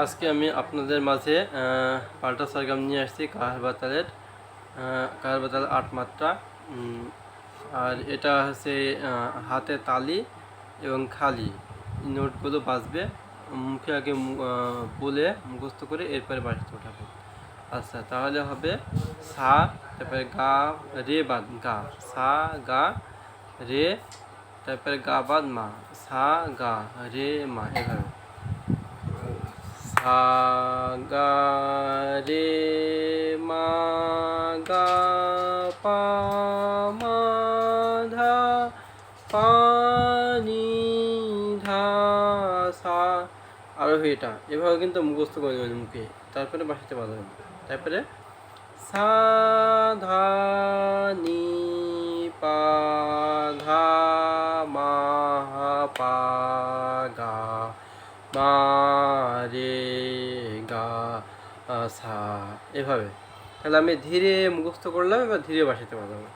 আজকে আমি আপনাদের মাঝে পাল্টা সরগম নিয়ে আসছি কাহারবাতালের কাহারবাতাল ৮ মাত্রা। আর এটা হচ্ছে হাতে তালি এবং খালি নোটগুলো বাজবে, মুখে আগে বলে মুখস্থ করে এরপরে বাড়িতে উঠাবেন। আচ্ছা, তাহলে হবে সা, তারপরে গা রে বাদ গা, সা গা রে, তারপরে গা বাদ মা, সা গা রে মা, এভাবে সা গা রে মা গা পা মা ধা পা নি ধা সা। আরও এটা এভাবে কিন্তু মুখস্থ করে নেবেন মুখে, তারপরে বাসাতে বাজাবেন। তারপরে সা ধা নি পা ধা মা পা গা মা রে গা সা, এভাবে। তাহলে আমি ধীরে মুখস্থ করলাম, এবার ধীরে বাসাতে বাজাবো।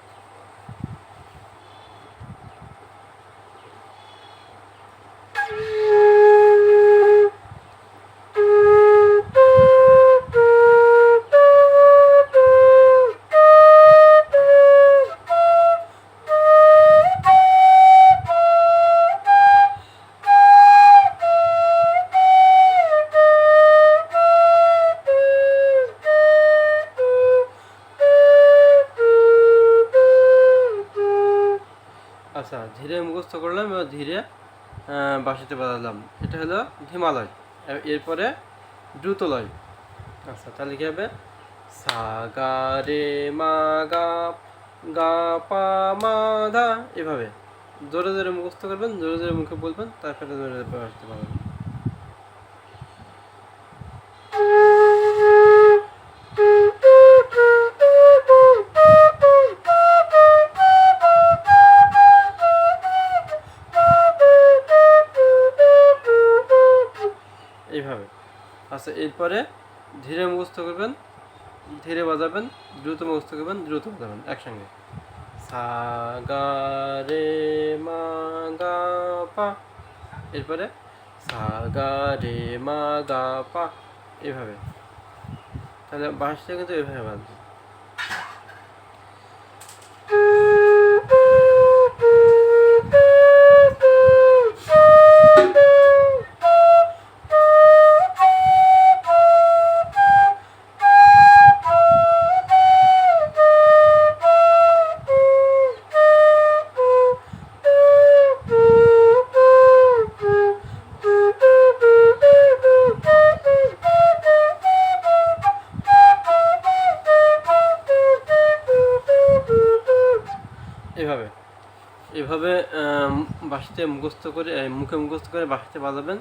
আচ্ছা, ধীরে মুখস্থ করলাম, এবার ধীরে বাসাতে বাজালাম। এটা হলো হিমালয়। এরপরে দ্রুতলয়। আচ্ছা, তাহলে কী হবে? সা গা রে মা গা গা পা মা ধা, এভাবে জোরে জোরে মুখস্থ করবেন, জোরে জোরে মুখে বলবেন, তারপরে জোরে জোরে বাসাতে বাজাবেন। এইভাবে। আচ্ছা, এরপরে ধীরে মুখস্থ করবেন, ধীরে বাজাবেন, দ্রুত মুখস্থ করবেন, দ্রুত বাজাবেন একসঙ্গে। সা গা রে মা গা পা, এরপরে সা গা রে মা গা পা, এভাবে। তাহলে বাঁশটা কিন্তু এভাবে বাজবে। এভাবে এভাবে বাঁশিতে মুখস্থ করে মুখে মুখস্থ করে বাঁশিতে বাজাবেন,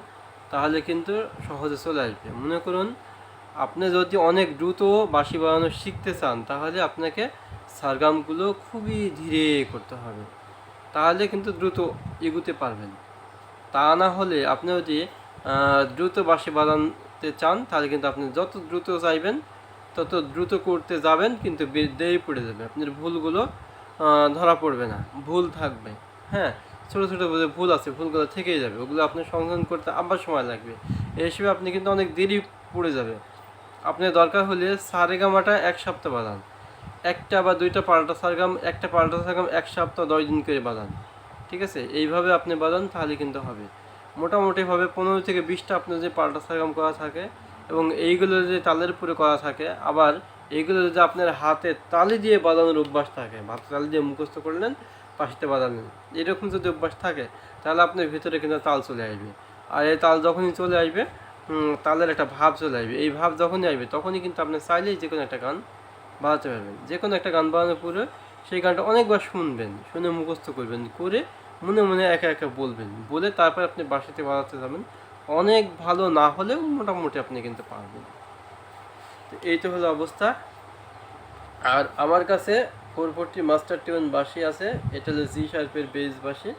তাহলে কিন্তু সহজে চলে আসবে। মনে করুন আপনি যদি অনেক দ্রুত বাঁশি বাজানো শিখতে চান, তাহলে আপনাকে সারগামগুলো খুবই ধীরে করতে হবে, তাহলে কিন্তু দ্রুত এগুতে পারবেন। তা না হলে আপনি যদি দ্রুত বাঁশি বাজাতে চান, তাহলে কিন্তু আপনি যত দ্রুত চাইবেন তত দ্রুত করতে যাবেন, কিন্তু দেরি পড়ে যাবে, আপনার ভুলগুলো ধরা পড়বে না, ভুল থাকবে। হ্যাঁ, ছোটো ছোটো ভুল আছে, ভুলগুলো থেকেই যাবে, ওগুলো আপনার সংশোধন করতে আবার সময় লাগবে। এই হিসেবে আপনি কিন্তু অনেক দেরি পড়ে যাবে। আপনার দরকার হলে সারেগামাটা 1 সপ্তাহ বাজান, একটা বা দুইটা পাল্টা সারগাম, একটা পাল্টা সারগাম 1 সপ্তাহ 10 দিন করে বাজান, ঠিক আছে? এইভাবে আপনি বাজান, তাহলে কিন্তু হবে। মোটামুটিভাবে 15 থেকে 20টা আপনার যে পাল্টা সারগাম করা থাকে, এবং এইগুলো যে তালের উপরে করা থাকে, আবার এইগুলো যদি আপনার হাতে তালি দিয়ে বাজানোর অভ্যাস থাকে, হাতে তালি দিয়ে মুখস্থ করলেন, পাশিতে বাজালেন, এরকম যদি অভ্যাস থাকে, তাহলে আপনার ভিতরে কিন্তু তাল চলে আসবে। আর এই তাল যখনই চলে আসবে, তালের একটা ভাব চলে আসবে, এই ভাব যখনই আসবে তখনই কিন্তু আপনি চাইলেই যে কোনো একটা গান বাজাতে পারবেন। যে কোনো একটা গান বাজানোর পরে সেই গানটা অনেকবার শুনবেন, শুনে মুখস্থ করবেন, করে মনে মনে একা একা বলবেন, বলে তারপর আপনি বাসাতে বাজাতে যাবেন। অনেক ভালো না হলেও মোটামুটি আপনি কিন্তু পারবেন। তো এই তো হলো অবস্থা। আর আমার কাছে 440 মাস্টার টিউন বাঁশি আছে, এটা হলো জি শার্পের বেস বাঁশি।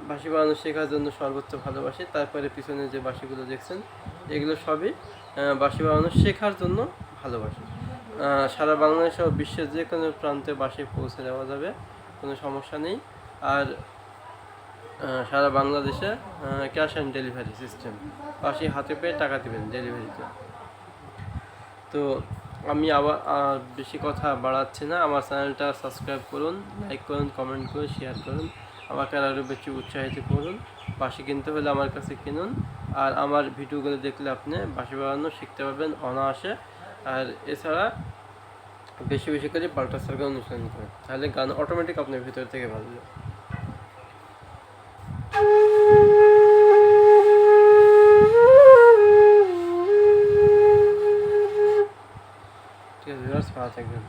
বাঁশি বাজানো শেখার জন্য সর্বোচ্চ ভালোবাসি। তারপরে পিছনে যে বাঁশিগুলো দেখছেন, এগুলো সবই বাঁশি বাজানো শেখার জন্য ভালোবাসি। সারা বাংলাদেশ ও বিশ্বের যে কোনো প্রান্তে বাঁশি পৌঁছে দেওয়া যাবে, কোনো সমস্যা নেই। আর সারা বাংলাদেশে ক্যাশ অ্যান্ড ডেলিভারি সিস্টেম, পাশে হাতে পেয়ে টাকা দেবেন ডেলিভারিতে। তো আমি আবার বেশি কথা বাড়াচ্ছি না, আমার চ্যানেলটা সাবস্ক্রাইব করুন, লাইক করুন, কমেন্ট করুন, শেয়ার করুন, আমাকে আরও বেশি উৎসাহিত করুন। বাঁশি কিনতে হলে আমার কাছে কিনুন, আর আমার ভিডিওগুলো দেখলে আপনি বাঁশি বাজানো শিখতে পারবেন অনায়াসে। আর এছাড়া বেশি বেশি করে পাল্টা সার্কেল অনুসরণ করেন, তাহলে গান অটোমেটিক আপনার ভিতর থেকে বাজবে। ঠিক আছে, ভালো থাকবেন।